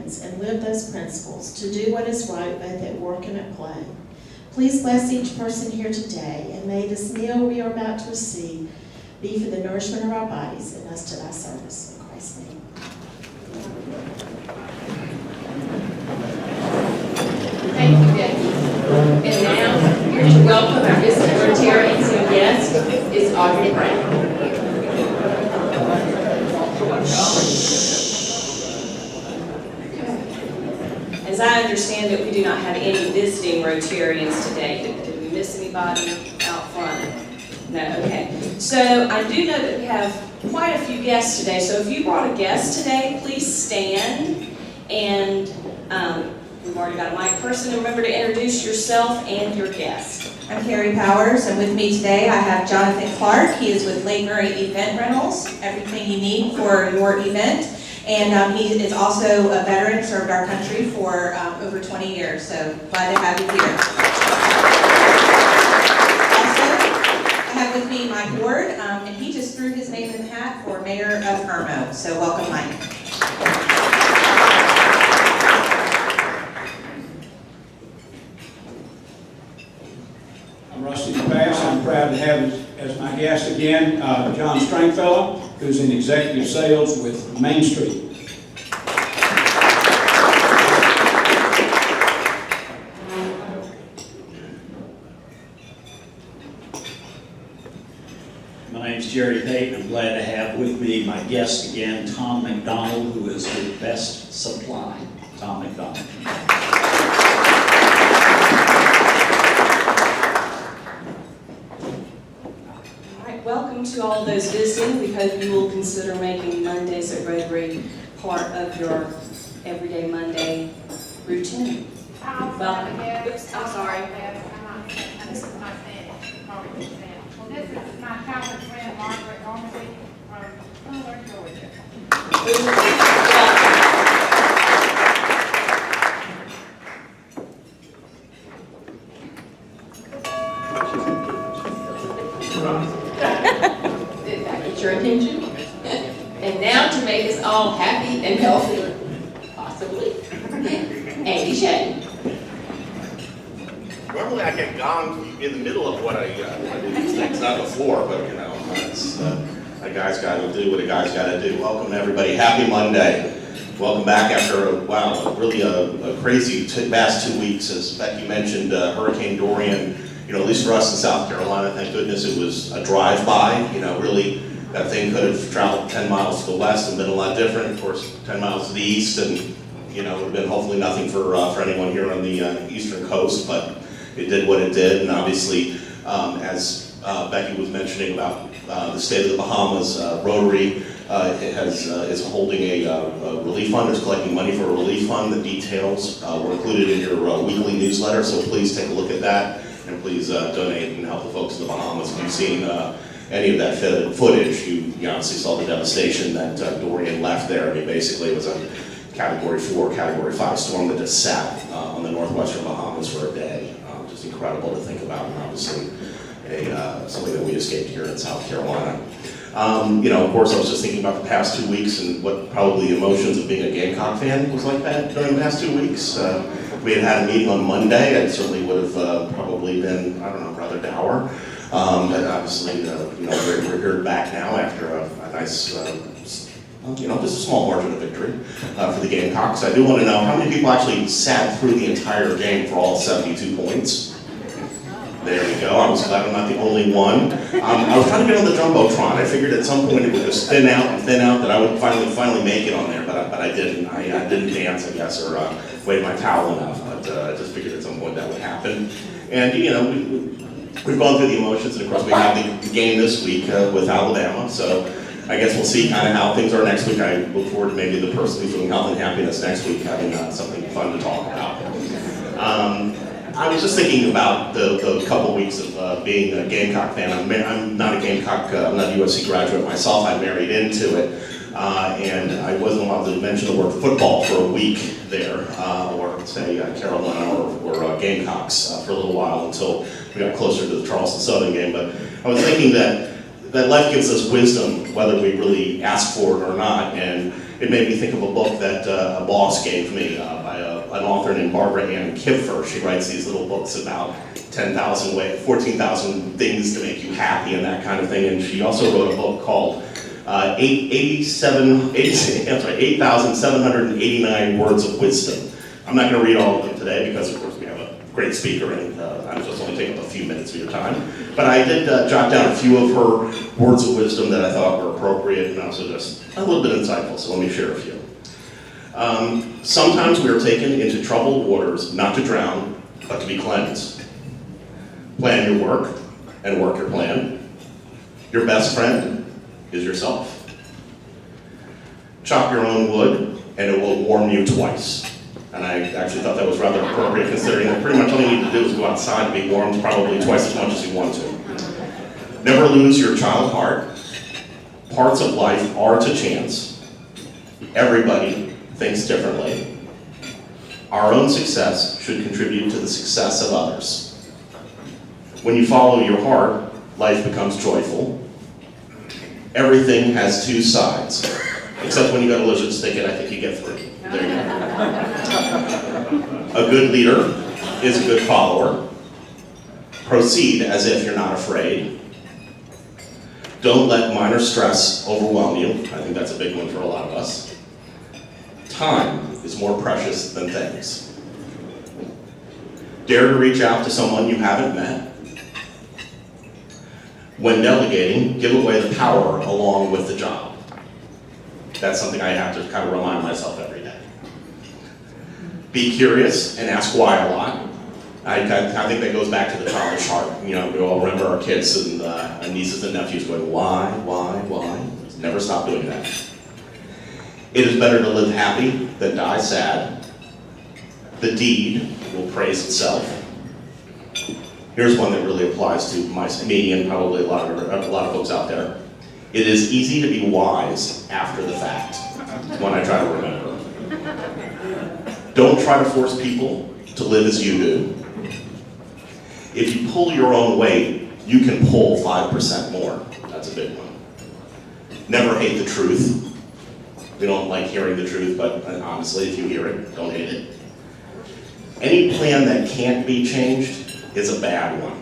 friends and live those principles to do what is right both at work and at play. Please bless each person here today, and may this meal we are about to receive be for the nourishment of our bodies and us to thy service. In Christ's name. Thank you, Becky. And now, here to welcome our visiting Rotarians and guests is Audrey Brown. As I understand it, we do not have any visiting Rotarians today. Did we miss anybody out front? No, okay. So I do know that we have quite a few guests today. So if you brought a guest today, please stand. And we've already got a mic person. And remember to introduce yourself and your guest. I'm Carrie Powers, and with me today I have Jonathan Clark. He is with Lake Murray Event Rentals, everything you need for your event. And he is also a veteran, served our country for over 20 years, so glad to have you here. Also, I have with me Mike Ward, and he just threw his name in the hat for Mayor of Irmo, so welcome, Mike. I'm Rusty Pass. I'm proud to have as my guest again, John Stringfellow, who's in executive sales with Main Street. My name's Jerry Payton. I'm glad to have with me my guest again, Tom McDonald, who is with Best Supply. Tom McDonald. Welcome to all of those visiting. We hope you will consider making Mondays at Rotary part of your everyday Monday routine. Welcome. Oops, I'm sorry. This is my childhood friend, Margaret Normandy from Fuller, Georgia. Did that get your attention? And now to make us all happy and healthy, possibly, Andy Shea. Normally I get gonged in the middle of what I do these things, not before, but you know, it's, a guy's got to do what a guy's got to do. Welcome everybody, happy Monday. Welcome back after, really a crazy past 2 weeks. As Becky mentioned, Hurricane Dorian, you know, at least for us in South Carolina, thank goodness it was a drive-by. You know, really, that thing could have traveled 10 miles to the west and been a lot different. Of course, 10 miles to the east, and you know, it would have been hopefully nothing for anyone here on the eastern coast, but it did what it did. And obviously, as Becky was mentioning about the state of the Bahamas, Rotary is holding a relief fund. It's collecting money for a relief fund. The details were included in your weekly newsletter, so please take a look at that. And please donate and help the folks in the Bahamas. If you've seen any of that footage, you obviously saw the devastation that Dorian left there. I mean, basically it was a Category 4, Category 5 storm that just sat on the northwestern Bahamas for a day. Just incredible to think about, and obviously something that we escaped here in South Carolina. You know, of course, I was just thinking about the past 2 weeks and what probably the emotions of being a Gamecock fan was like that during the past 2 weeks. We had a meeting on Monday. I certainly would have probably been, I don't know, rather dour. But obviously, you know, we're here back now after a nice, you know, just a small margin of victory for the Gamecocks. I do want to know how many people actually sat through the entire game for all 72 points. There you go. I was glad I'm not the only one. I was trying to get on the Jumbotron. I figured at some point it would just thin out that I would finally make it on there, but I didn't. I didn't dance, I guess, or wave my towel enough. But I just figured at some point that would happen. And you know, we've gone through the emotions, and of course we have the game this week with Alabama. So I guess we'll see kind of how things are next week. I look forward to maybe the person who's doing health and happiness next week having something fun to talk about. I was just thinking about the couple weeks of being a Gamecock fan. I'm not a Gamecock, I'm not a USC graduate myself. I married into it, and I wasn't allowed to mention the word football for a week there, or say Carolina or Gamecocks for a little while until we got closer to the Charleston Southern game. But I was thinking that that life gives us wisdom, whether we really ask for it or not. And it made me think of a book that a boss gave me by an author named Barbara Ann Kipfer. She writes these little books about 14,000 things to make you happy and that kind of thing. And she also wrote a book called 8,789 Words of Wisdom. I'm not going to read all of them today because, of course, we have a great speaker and I'm just only taking up a few minutes of your time. But I did jot down a few of her words of wisdom that I thought were appropriate and also just a little bit insightful, so let me share a few. Sometimes we are taken into troubled waters, not to drown, but to be cleansed. Plan your work and work your plan. Your best friend is yourself. Chop your own wood and it will warm you twice. And I actually thought that was rather appropriate considering that pretty much all you need to do is go outside to be warmed probably twice as much as you want to. Never lose your child heart. Parts of life are to chance. Everybody thinks differently. Our own success should contribute to the success of others. When you follow your heart, life becomes joyful. Everything has two sides, except when you got a lizard stick it, I think you get three. There you go. A good leader is a good follower. Proceed as if you're not afraid. Don't let minor stress overwhelm you. I think that's a big one for a lot of us. Time is more precious than things. Dare to reach out to someone you haven't met. When delegating, give away the power along with the job. That's something I have to kind of remind myself every day. Be curious and ask why a lot. I think that goes back to the childish heart. You know, we all remember our kids and nieces and nephews going, why? Never stop doing that. It is better to live happy than die sad. The deed will praise itself. Here's one that really applies to me and probably a lot of folks out there. It is easy to be wise after the fact, when I try to remember. Don't try to force people to live as you do. If you pull your own weight, you can pull 5% more. That's a big one. Never hate the truth. We don't like hearing the truth, but honestly, if you hear it, don't hate it. Any plan that can't be changed is a bad one.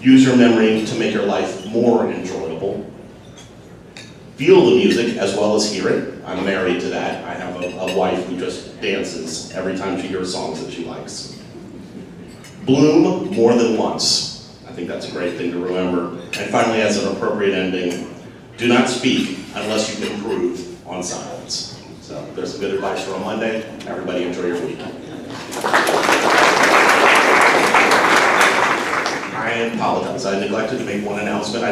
Use your memory to make your life more enjoyable. Feel the music as well as hear it. I'm married to that. I have a wife who just dances every time she hears songs that she likes. Bloom more than once. I think that's a great thing to remember. And finally, as an appropriate ending, do not speak unless you can improve on silence. So there's some good advice for a Monday. Everybody enjoy your week. I apologize. I neglected to make one announcement.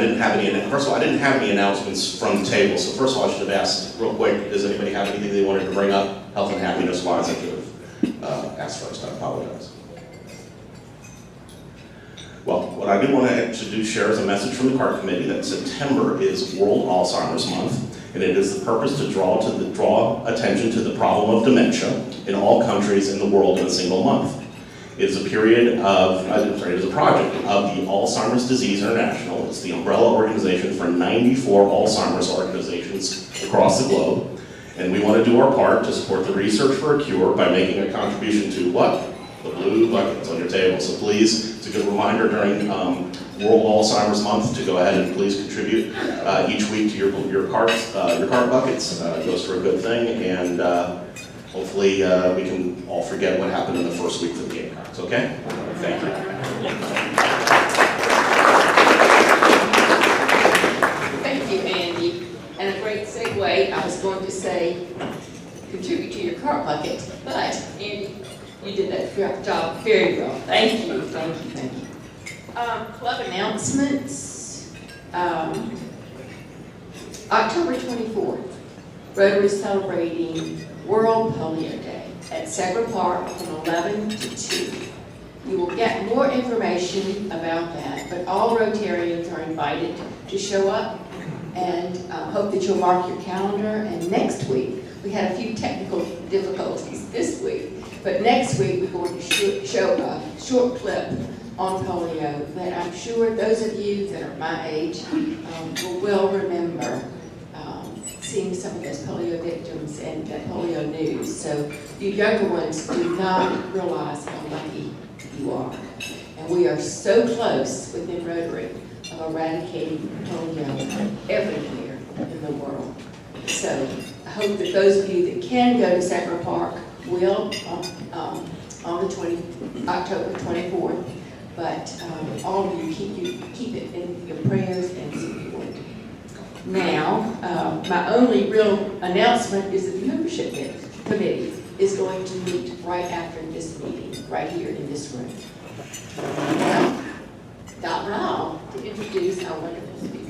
First of all, I didn't have any announcements from the table. So first of all, I should have asked real quick, does anybody have anything they wanted to bring up, health and happiness wise? I should have asked first. I apologize. Well, what I do want to share is a message from the CART Committee that September is World Alzheimer's Month, and it is the purpose to draw attention to the problem of dementia in all countries in the world in a single month. It is a project of the Alzheimer's Disease International. It's the umbrella organization for 94 Alzheimer's organizations across the globe, and we want to do our part to support the research for a cure by making a contribution to what? The blue buckets on your table. So please, it's a good reminder during World Alzheimer's Month to go ahead and please contribute each week to your cart buckets. It goes for a good thing, and hopefully we can all forget what happened in the first week for the Gamecocks. Okay? Thank you. Thank you, Andy. And a great segue. I was going to say, contribute to your cart bucket, but Andy, you did that job very well. Thank you. Club announcements. October 24th, Rotary is celebrating World Polio Day at Segra Park from 11 to 2. You will get more information about that, but all Rotarians are invited to show up, and hope that you'll mark your calendar. And next week, we had a few technical difficulties this week, but next week we're going to show a short clip on polio that I'm sure those of you that are my age will remember seeing some of those polio victims and that polio news. So you younger ones do not realize how lucky you are. And we are so close within Rotary of eradicating polio everywhere in the world. So I hope that those of you that can go to Sacred Park will on the October 24th. But all of you keep it in your prayers and support. Now, my only real announcement is that the membership committee is going to meet right after this meeting, right here in this room. Now, Dr. Hall to introduce our wonderful speaker.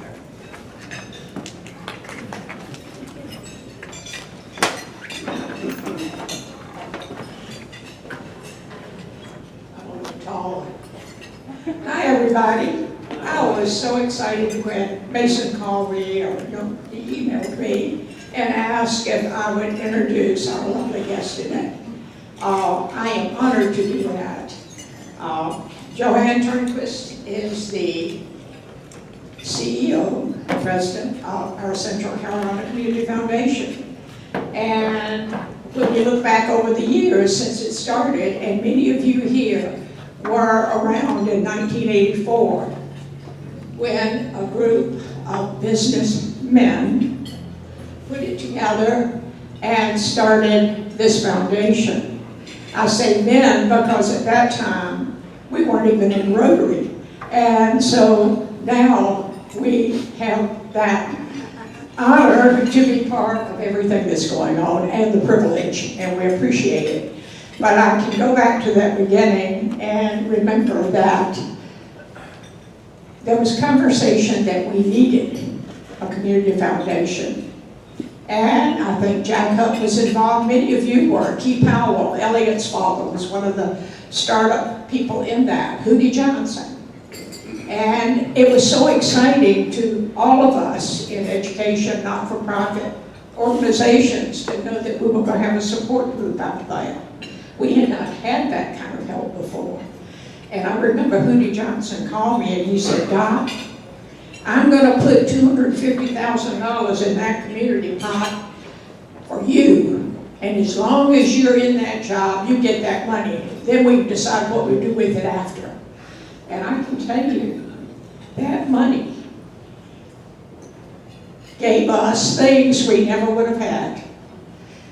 Hi, everybody. I was so excited when Mason called me or he emailed me and asked if I would introduce our lovely guest today. I am honored to do that. JoAnne Turnquist is the CEO, president of our Central Carolina Community Foundation. And when you look back over the years since it started, and many of you here were around in 1984 when a group of businessmen put it together and started this foundation. I say men because at that time we weren't even in Rotary. And so now we have that honor to be part of everything that's going on and the privilege, and we appreciate it. But I can go back to that beginning and remember that there was conversation that we needed a community foundation. And I think Jack Hupp was involved, many of you were. Key Powell, Elliot's father, was one of the startup people in that, Hootie Johnson. And it was so exciting to all of us in education, not-for-profit organizations to know that we were going to have a support group out there. We had not had that kind of help before. And I remember Hootie Johnson called me and he said, Doc, I'm going to put $250,000 in that community pot for you. And as long as you're in that job, you get that money. Then we decide what we do with it after. And I can tell you, that money gave us things we never would have had.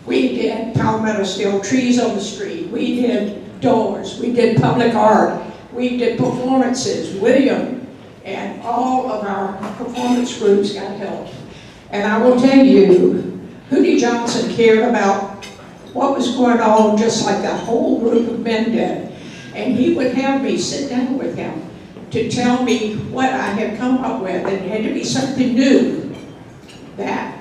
We did Palmetto Steel trees on the street. We did doors. We did public art. We did performances. William and all of our performance groups got help. And I will tell you, Hootie Johnson cared about what was going on just like that whole group of men did. And he would have me sit down with him to tell me what I had come up with. And it had to be something new that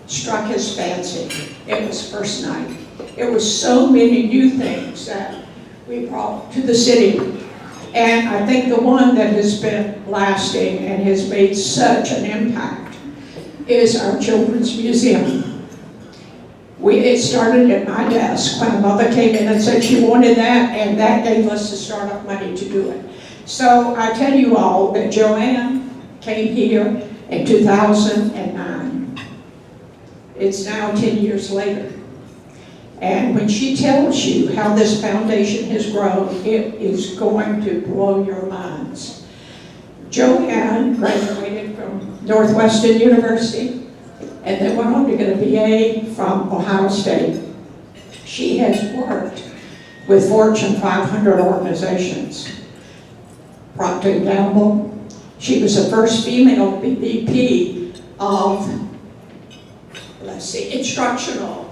struck his fancy. It was first night. It was so many new things that we brought to the city. And I think the one that has been lasting and has made such an impact is our Children's Museum. It started at my desk when a mother came in and said she wanted that, and that gave us the startup money to do it. So I tell you all that JoAnne came here in 2009. It's now 10 years later. And when she tells you how this foundation has grown, it is going to blow your minds. JoAnne graduated from Northwestern University and then went on to get a BA from Ohio State. She has worked with Fortune 500 organizations. Procter & Gamble. She was the first female VP of, instructional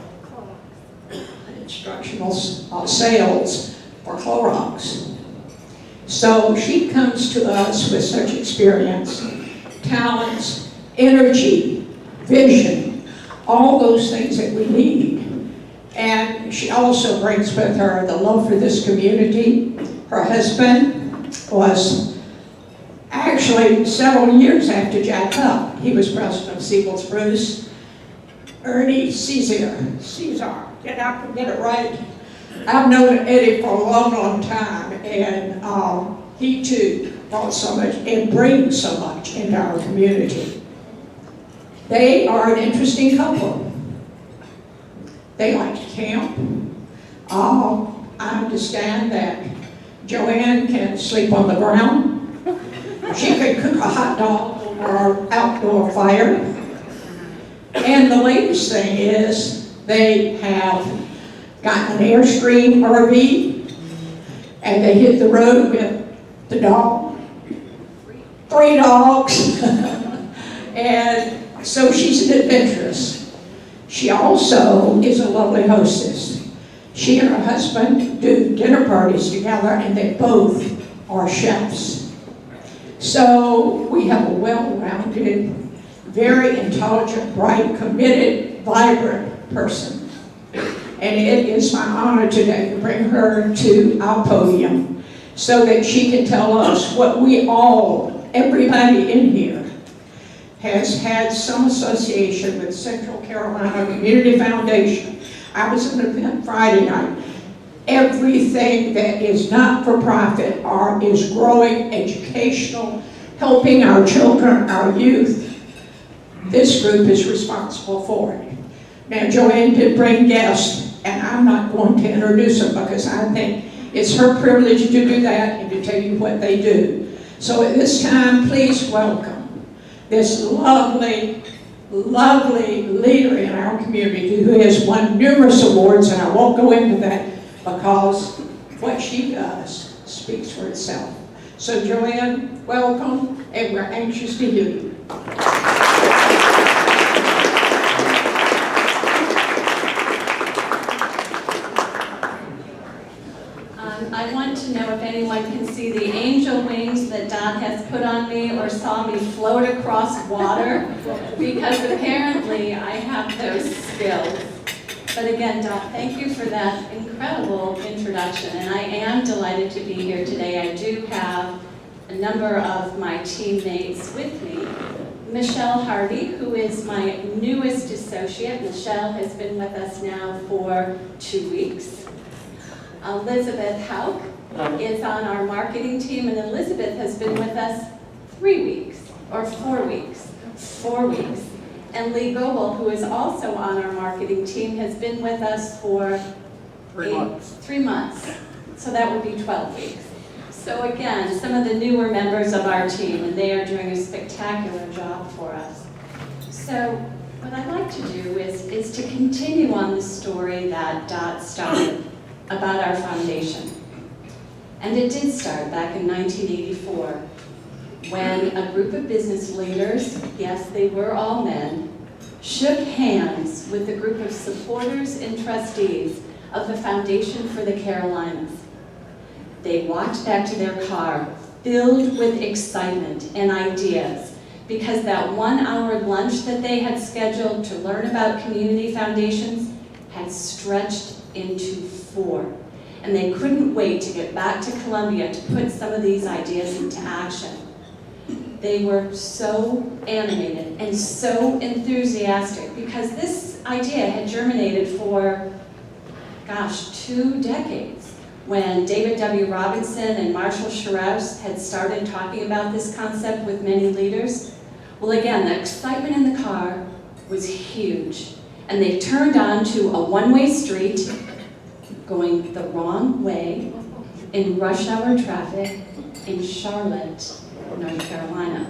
sales for Clorox. So she comes to us with such experience, talents, energy, vision, all those things that we need. And she also brings with her the love for this community. Her husband was actually several years after Jack Hupp. He was president of Siebel's Bruce. Ernie Caesar, get it right. I've known Eddie for a long, long time, and He too brought so much and brings so much into our community. They are an interesting couple. They like to camp. I understand that JoAnne can sleep on the ground. She could cook a hot dog over our outdoor fire. And the latest thing is they have gotten an Airstream RV and they hit the road with the dog. 3 dogs. And so she's an adventurous. She also is a lovely hostess. She and her husband do dinner parties together, and they both are chefs. So we have a well-rounded, very intelligent, bright, committed, vibrant person. And it is my honor today to bring her to our podium so that she can tell us what we all, everybody in here, has had some association with Central Carolina Community Foundation. I was at an event Friday night. Everything that is not for profit is growing, educational, helping our children, our youth. This group is responsible for it. Now, JoAnne did bring guests, and I'm not going to introduce them because I think it's her privilege to do that and to tell you what they do. So at this time, please welcome this lovely leader in our community who has won numerous awards, and I won't go into that because what she does speaks for itself. So JoAnne, welcome, and we're anxious to hear you. I want to know if anyone can see the angel wings that Don has put on me or saw me float across water, because apparently I have those skills. But again, Don, thank you for that incredible introduction, and I am delighted to be here today. I do have a number of my teammates with me. Michelle Hardy, who is my newest associate. Michelle has been with us now for 2 weeks. Elizabeth Hauk is on our marketing team, and Elizabeth has been with us 3 weeks, or 4 weeks, 4 weeks. And Lee Goebel, who is also on our marketing team, has been with us for 3 months. So that would be 12 weeks. So again, some of the newer members of our team, and they are doing a spectacular job for us. So what I'd like to do is to continue on the story that Dot started about our foundation. And it did start back in 1984 when a group of business leaders, yes, they were all men, shook hands with a group of supporters and trustees of the Foundation for the Carolinas. They walked back to their car filled with excitement and ideas because that 1-hour lunch that they had scheduled to learn about community foundations had stretched into 4. And they couldn't wait to get back to Columbia to put some of these ideas into action. They were so animated and so enthusiastic because this idea had germinated for, 2 decades, when David W. Robinson and Marshall Sharous had started talking about this concept with many leaders. Well, again, the excitement in the car was huge. And they turned onto a one-way street going the wrong way in rush hour traffic in Charlotte, North Carolina.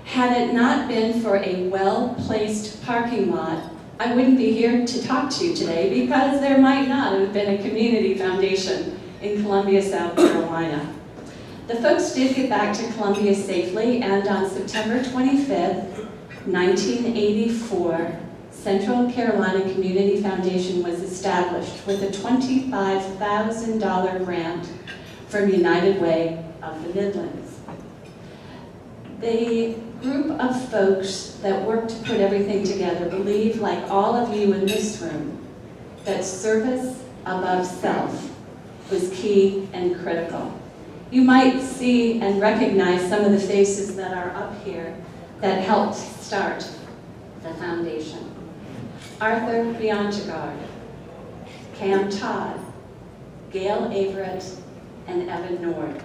Had it not been for a well-placed parking lot, I wouldn't be here to talk to you today because there might not have been a community foundation in Columbia, South Carolina. The folks did get back to Columbia safely, and on September 25th, 1984, Central Carolina Community Foundation was established with a $25,000 grant from United Way of the Midlands. The group of folks that worked to put everything together believe, like all of you in this room, that service above self was key and critical. You might see and recognize some of the faces that are up here that helped start the foundation. Arthur Biontegard, Cam Todd, Gail Averett, and Evan Nord.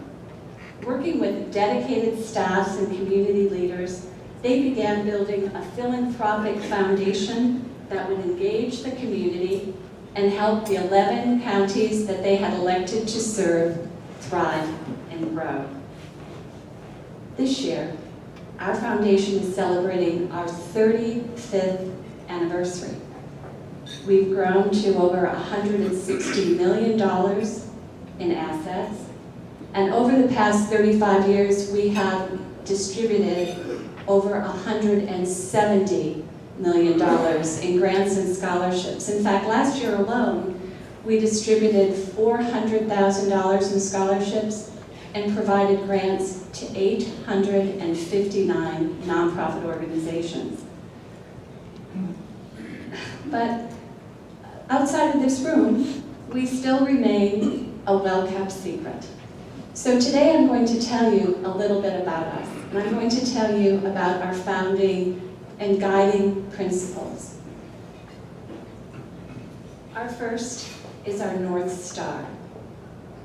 Working with dedicated staffs and community leaders, they began building a philanthropic foundation that would engage the community and help the 11 counties that they had elected to serve thrive and grow. This year, our foundation is celebrating our 35th anniversary. We've grown to over $160 million in assets, and over the past 35 years, we have distributed over $170 million in grants and scholarships. In fact, last year alone, we distributed $400,000 in scholarships and provided grants to 859 nonprofit organizations. But outside of this room, we still remain a well-kept secret. So today I'm going to tell you a little bit about us. And I'm going to tell you about our founding and guiding principles. Our first is our North Star,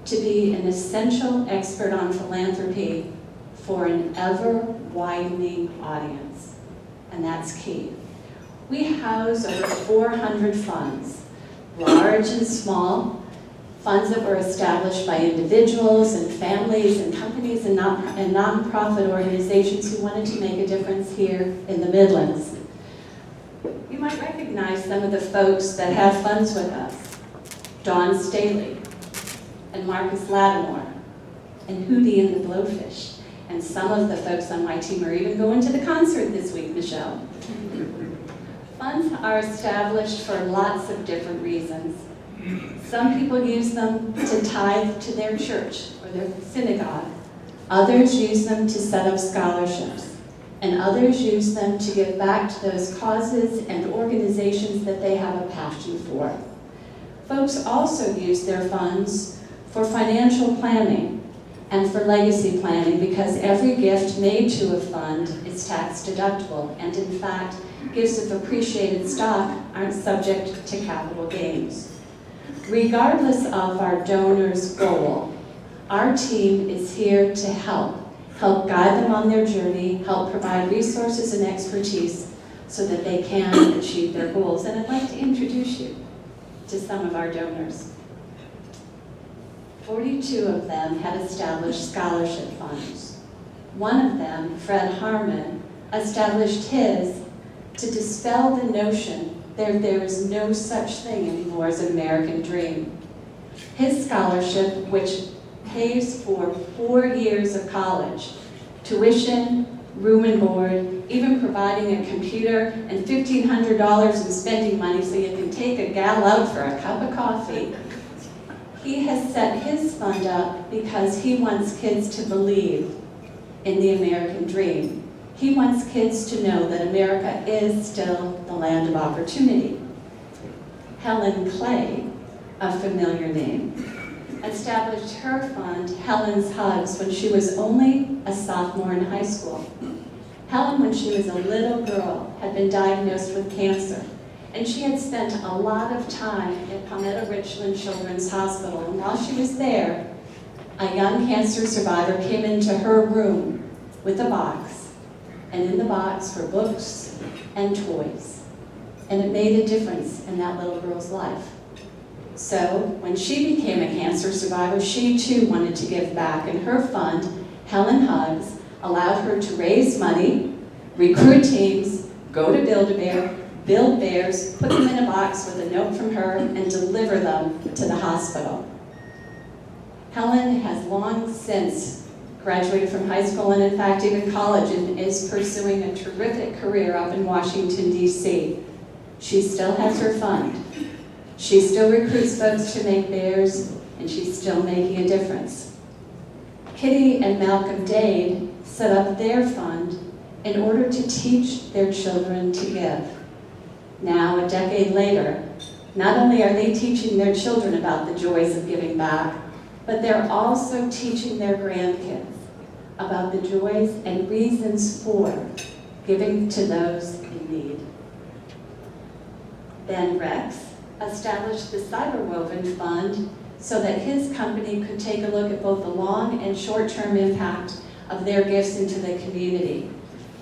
to be an essential expert on philanthropy for an ever-widening audience, and that's key. We house over 400 funds, large and small, funds that were established by individuals and families and companies and nonprofit organizations who wanted to make a difference here in the Midlands. You might recognize some of the folks that have funds with us. Dawn Staley, and Marcus Lattimore, and Hootie and the Blowfish. And some of the folks on my team are even going to the concert this week, Michelle. Funds are established for lots of different reasons. Some people use them to tithe to their church or their synagogue. Others use them to set up scholarships. And others use them to give back to those causes and organizations that they have a passion for. Folks also use their funds for financial planning and for legacy planning, because every gift made to a fund is tax deductible, and in fact, gifts of appreciated stock aren't subject to capital gains. Regardless of our donors' goal, our team is here to help guide them on their journey, help provide resources and expertise so that they can achieve their goals. And I'd like to introduce you to some of our donors. 42 of them have established scholarship funds. One of them, Fred Harmon, established his to dispel the notion that there is no such thing anymore as an American dream. His scholarship, which pays for 4 years of college, tuition, room and board, even providing a computer and $1,500 in spending money so you can take a gal out for a cup of coffee. He has set his fund up because he wants kids to believe in the American dream. He wants kids to know that America is still the land of opportunity. Helen Clay, a familiar name, established her fund, Helen's Hugs, when she was only a sophomore in high school. Helen, when she was a little girl, had been diagnosed with cancer, and she had spent a lot of time at Palmetto Richland Children's Hospital. And while she was there, a young cancer survivor came into her room with a box, and in the box were books and toys. And it made a difference in that little girl's life. So when she became a cancer survivor, she too wanted to give back, and her fund, Helen Hugs, allowed her to raise money, recruit teams, go to Build-A-Bear, build bears, put them in a box with a note from her, and deliver them to the hospital. Helen has long since graduated from high school and in fact even college, and is pursuing a terrific career up in Washington, D.C. She still has her fund. She still recruits folks to make bears, and she's still making a difference. Kitty and Malcolm Dade set up their fund in order to teach their children to give. Now, a decade later, not only are they teaching their children about the joys of giving back, but they're also teaching their grandkids about the joys and reasons for giving to those in need. Ben Rex established the Cyberwoven Fund so that his company could take a look at both the long and short-term impact of their gifts into the community.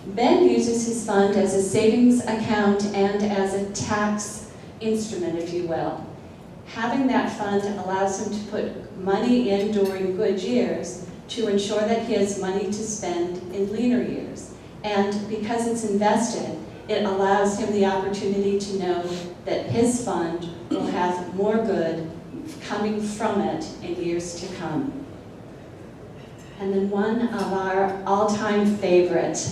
Ben uses his fund as a savings account and as a tax instrument, if you will. Having that fund allows him to put money in during good years to ensure that he has money to spend in leaner years. And because it's invested, it allows him the opportunity to know that his fund will have more good coming from it in years to come. And then one of our all-time favorite,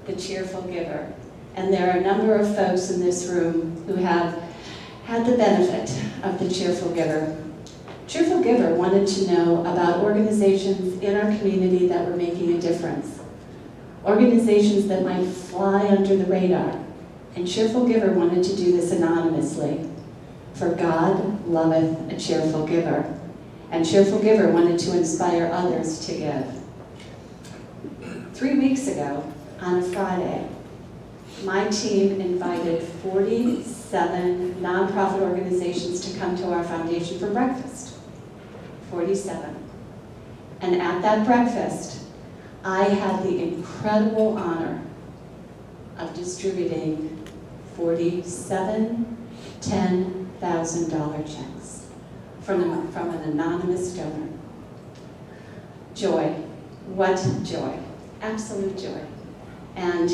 the cheerful giver. And there are a number of folks in this room who have had the benefit of the cheerful giver. Cheerful Giver wanted to know about organizations in our community that were making a difference. Organizations that might fly under the radar. And Cheerful Giver wanted to do this anonymously. For God loveth a cheerful giver. And Cheerful Giver wanted to inspire others to give. 3 weeks ago, on a Friday, my team invited 47 nonprofit organizations to come to our foundation for breakfast. 47. And at that breakfast, I had the incredible honor of distributing 47 $10,000 checks from an anonymous donor. Joy. What joy. Absolute joy. And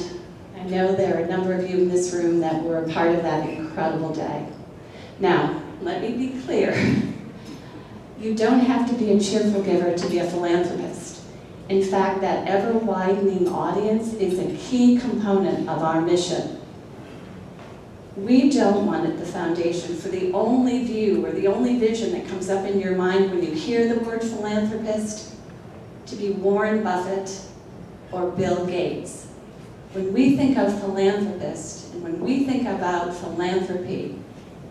I know there are a number of you in this room that were a part of that incredible day. Now, let me be clear. You don't have to be a cheerful giver to be a philanthropist. In fact, that ever-widening audience is a key component of our mission. We don't want at the foundation for the only view or the only vision that comes up in your mind when you hear the word philanthropist to be Warren Buffett or Bill Gates. When we think of philanthropist and when we think about philanthropy,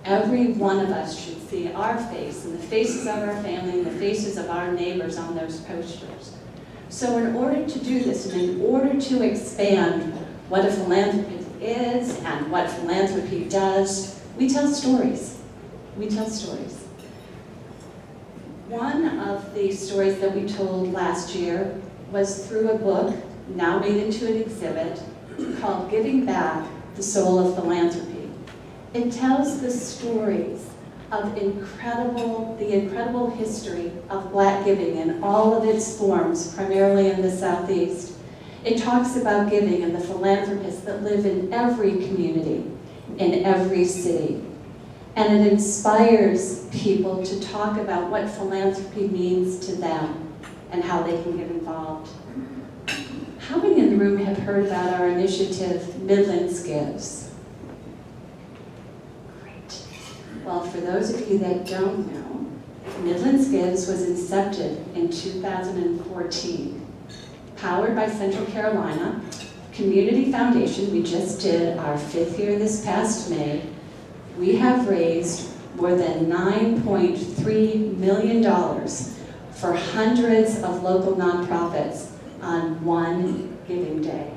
every one of us should see our face and the faces of our family and the faces of our neighbors on those posters. So in order to do this and in order to expand what a philanthropist is and what philanthropy does, we tell stories. We tell stories. One of the stories that we told last year was through a book, now made into an exhibit, called Giving Back, the Soul of Philanthropy. It tells the stories of the incredible history of Black giving in all of its forms, primarily in the Southeast. It talks about giving and the philanthropists that live in every community, in every city. And it inspires people to talk about what philanthropy means to them and how they can get involved. How many in the room have heard about our initiative, Midlands Gives? Great. Well, for those of you that don't know, Midlands Gives was incepted in 2014. Powered by Central Carolina Community Foundation. We just did our 5th year this past May. We have raised more than $9.3 million for hundreds of local nonprofits on one giving day.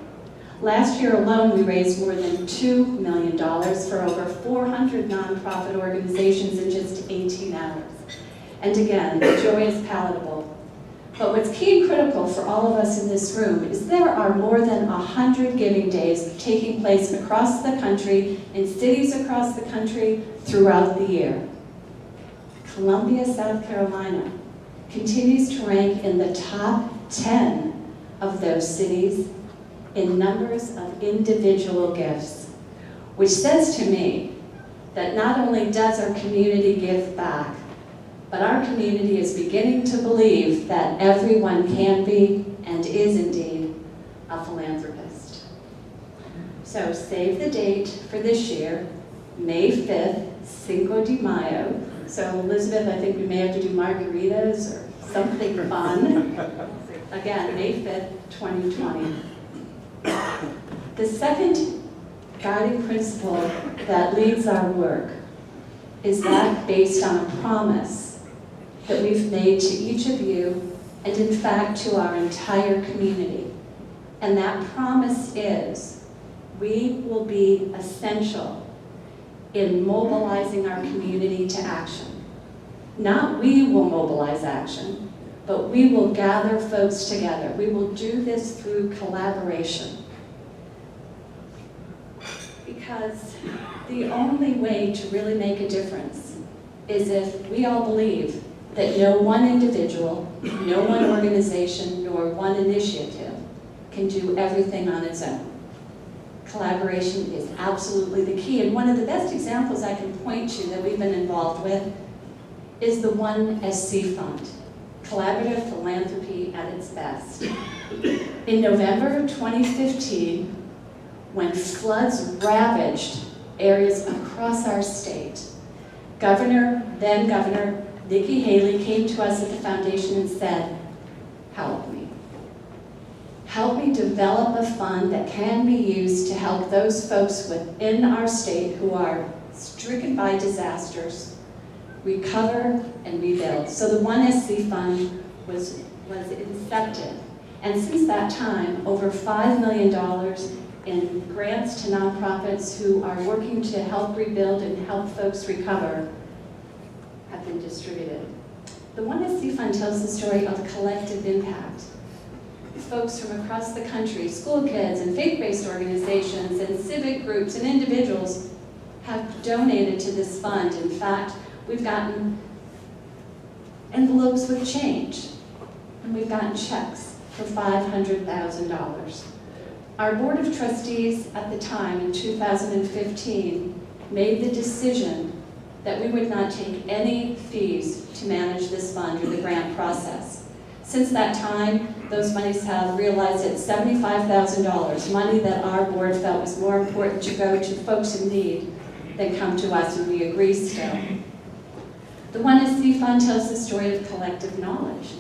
Last year alone, we raised more than $2 million for over 400 nonprofit organizations in just 18 hours. And again, the joy is palatable. But what's key and critical for all of us in this room is there are more than 100 giving days taking place across the country, in cities across the country, throughout the year. Columbia, South Carolina continues to rank in the top 10 of those cities in numbers of individual gifts, which says to me that not only does our community give back, but our community is beginning to believe that everyone can be and is indeed a philanthropist. So save the date for this year, May 5th, Cinco de Mayo. So Elizabeth, I think we may have to do margaritas or something fun. Again, May 5th, 2020. The second guiding principle that leads our work is that based on a promise that we've made to each of you, and in fact to our entire community. And that promise is, we will be essential in mobilizing our community to action. Not we will mobilize action, but we will gather folks together. We will do this through collaboration. Because the only way to really make a difference is if we all believe that no one individual, no one organization, nor one initiative can do everything on its own. Collaboration is absolutely the key, and one of the best examples I can point to that we've been involved with is the 1SC Fund, collaborative philanthropy at its best. In November of 2015, when floods ravaged areas across our state, then Governor Nikki Haley came to us at the foundation and said, help me. Help me develop a fund that can be used to help those folks within our state who are stricken by disasters recover and rebuild. So the 1SC Fund was incepted. And since that time, over $5 million in grants to nonprofits who are working to help rebuild and help folks recover have been distributed. The 1SC Fund tells the story of collective impact. Folks from across the country, school kids and faith-based organizations and civic groups and individuals have donated to this fund. In fact, we've gotten envelopes with change, and we've gotten checks for $500,000. Our Board of Trustees at the time, in 2015, made the decision that we would not take any fees to manage this fund or the grant process. Since that time, those monies have realized at $75,000, money that our board felt was more important to go to folks in need than come to us, and we agree still. The 1SC Fund tells the story of collective knowledge.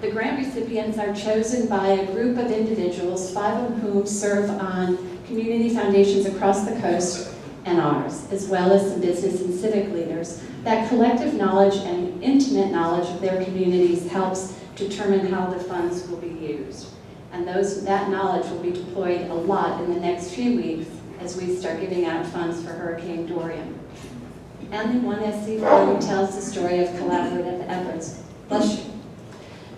The grant recipients are chosen by a group of individuals, 5 of whom serve on community foundations across the coast and ours, as well as some business and civic leaders. That collective knowledge and intimate knowledge of their communities helps determine how the funds will be used. And that knowledge will be deployed a lot in the next few weeks as we start giving out funds for Hurricane Dorian. And the 1SC Fund tells the story of collaborative efforts. Bless you.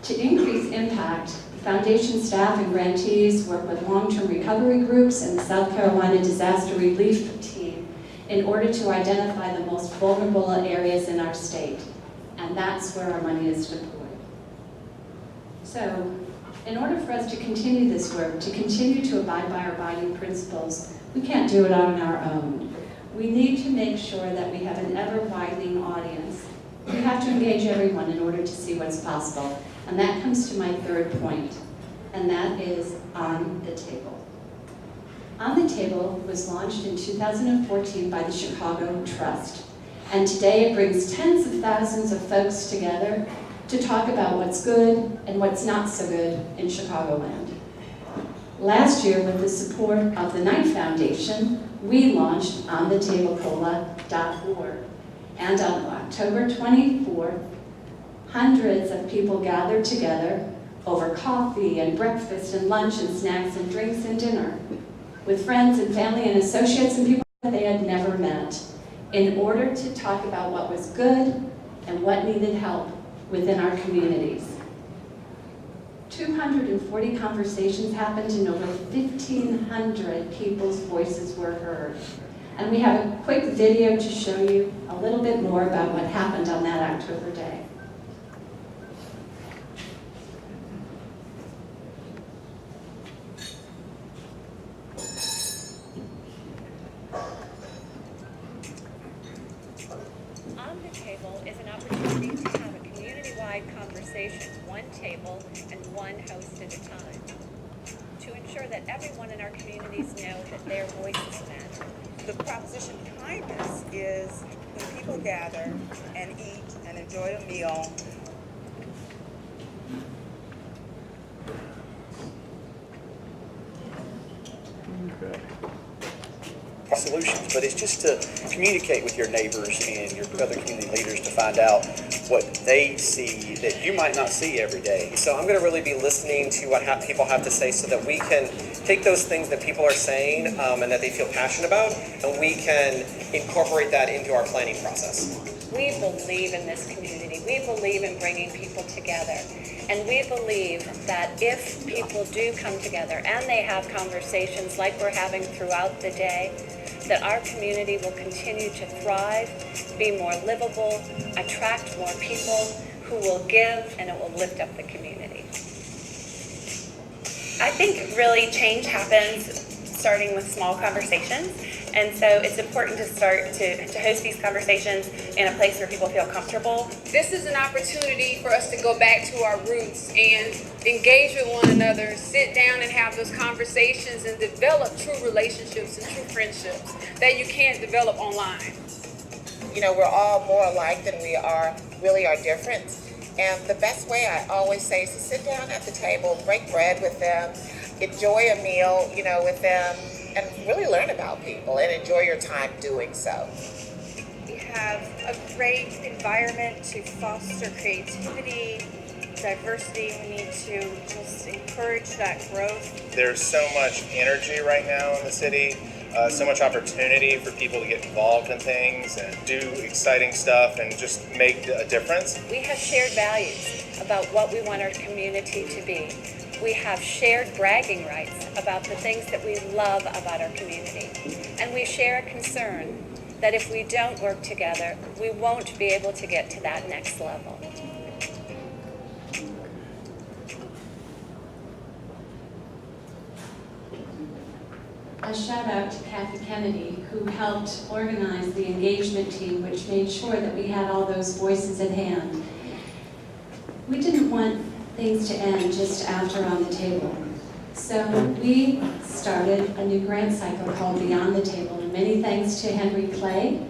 To increase impact, the foundation staff and grantees work with long-term recovery groups and the South Carolina Disaster Relief Team in order to identify the most vulnerable areas in our state. And that's where our money is deployed. So, in order for us to continue this work, to continue to abide by our guiding principles, we can't do it on our own. We need to make sure that we have an ever-widening audience. We have to engage everyone in order to see what's possible. And that comes to my third point, and that is On the Table. On the Table was launched in 2014 by the Chicago Trust. And today it brings tens of thousands of folks together to talk about what's good and what's not so good in Chicagoland. Last year, with the support of the Knight Foundation, we launched onthetablecola.org. And on October 24th, hundreds of people gathered together over coffee and breakfast and lunch and snacks and drinks and dinner with friends and family and associates and people that they had never met in order to talk about what was good and what needed help within our communities. 240 conversations happened and over 1,500 people's voices were heard. And we have a quick video to show you a little bit more about what happened on that October day. On the Table is an opportunity to have a community-wide conversation, one table and one host at a time, to ensure that everyone in our communities know that their voices matter. The proposition behind this is when people gather and eat and enjoy a meal, solutions, but it's just to communicate with your neighbors and your other community leaders to find out what they see that you might not see every day. So I'm going to really be listening to what people have to say so that we can take those things that people are saying and that they feel passionate about, and we can incorporate that into our planning process. We believe in this community. We believe in bringing people together. And we believe that if people do come together and they have conversations like we're having throughout the day, that our community will continue to thrive, be more livable, attract more people who will give, and it will lift up the community. I think really change happens starting with small conversations. And so it's important to start to host these conversations in a place where people feel comfortable. This is an opportunity for us to go back to our roots and engage with one another, sit down and have those conversations and develop true relationships and true friendships that you can't develop online. You know, we're all more alike than we are different. And the best way I always say is to sit down at the table, break bread with them, enjoy a meal, with them, and really learn about people and enjoy your time doing so. We have a great environment to foster creativity, diversity. We need to just encourage that growth. There's so much energy right now in the city, so much opportunity for people to get involved in things and do exciting stuff and just make a difference. We have shared values about what we want our community to be. We have shared bragging rights about the things that we love about our community. And we share a concern that if we don't work together, we won't be able to get to that next level. A shout out to Kathy Kennedy, who helped organize the engagement team, which made sure that we had all those voices at hand. We didn't want things to end just after on the table. So we started a new grant cycle called Beyond the Table, and many thanks to Henry Clay,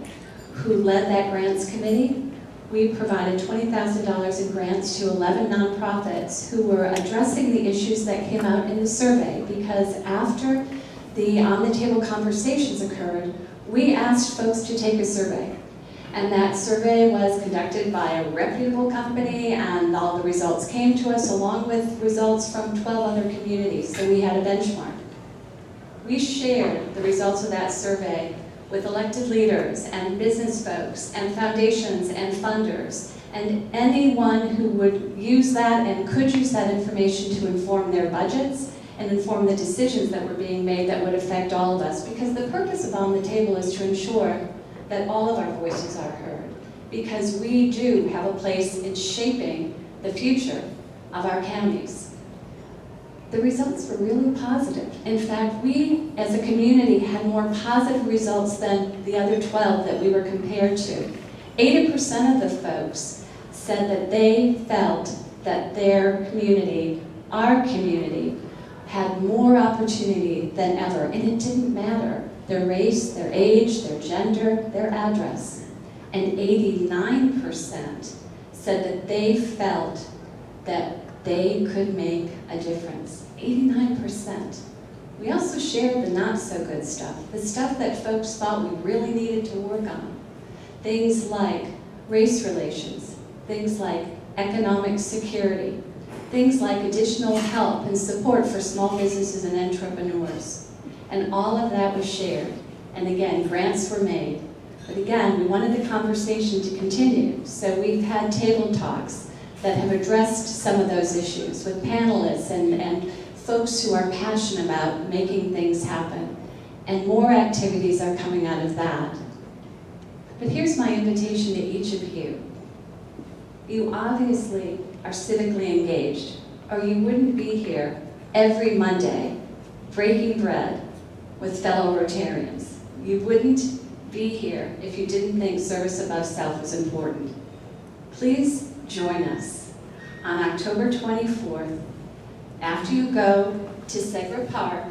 who led that grants committee. We provided $20,000 in grants to 11 nonprofits who were addressing the issues that came out in the survey, because after the on-the-table conversations occurred, we asked folks to take a survey. And that survey was conducted by a reputable company, and all the results came to us along with results from 12 other communities, so we had a benchmark. We shared the results of that survey with elected leaders and business folks and foundations and funders and anyone who would use that and could use that information to inform their budgets and inform the decisions that were being made that would affect all of us. Because the purpose of On the Table is to ensure that all of our voices are heard, because we do have a place in shaping the future of our counties. The results were really positive. In fact, we as a community had more positive results than the other 12 that we were compared to. 80% of the folks said that they felt that their community, our community, had more opportunity than ever, and it didn't matter their race, their age, their gender, their address. And 89% said that they felt that they could make a difference. 89%. We also shared the not so good stuff, the stuff that folks thought we really needed to work on. Things like race relations, things like economic security, things like additional help and support for small businesses and entrepreneurs. And all of that was shared. And again, grants were made. But again, we wanted the conversation to continue. So we've had table talks that have addressed some of those issues with panelists and folks who are passionate about making things happen. And more activities are coming out of that. But here's my invitation to each of you. You obviously are civically engaged, or you wouldn't be here every Monday breaking bread with fellow Rotarians. You wouldn't be here if you didn't think service above self was important. Please join us on October 24th after you go to Segra Park,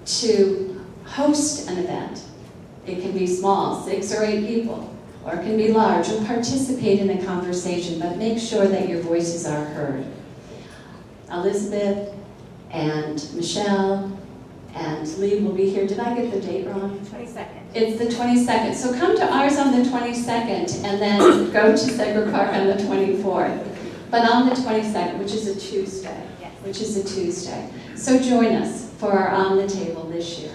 to host an event. It can be small, 6 or 8 people, or it can be large, or participate in a conversation, but make sure that your voices are heard. Elizabeth and Michelle And Lee will be here. Did I get the date wrong? 22nd. It's the 22nd. So come to ours on the 22nd and then go to Sacred Park on the 24th. But on the 22nd, which is a Tuesday. Yes. Which is a Tuesday. So join us for our On the Table this year.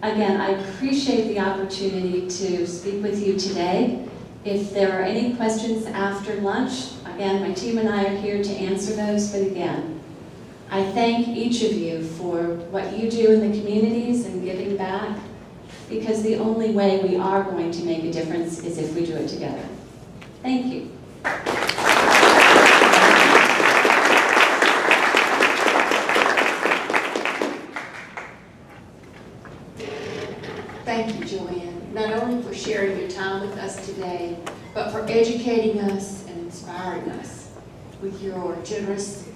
Again, I appreciate the opportunity to speak with you today. If there are any questions after lunch, again, my team and I are here to answer those. But again, I thank each of you for what you do in the communities and giving back, because the only way we are going to make a difference is if we do it together. Thank you. Thank you, JoAnne, not only for sharing your time with us today, but for educating us and inspiring us with your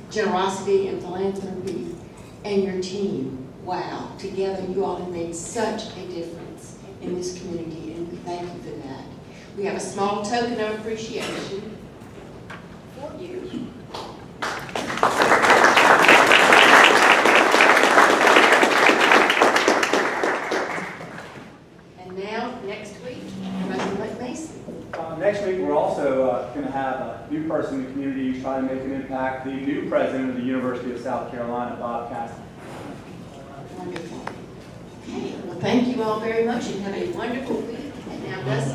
generosity and philanthropy and your team. Wow, together you all have made such a difference in this community, and we thank you for that. We have a small token of appreciation for you. And now, next week, Reverend Mason. Next week, we're also going to have a new person in the community trying to make an impact, the new president of the University of South Carolina, Bob Cassidy. Wonderful. Okay, well, thank you all very much and have a wonderful week. And now, let's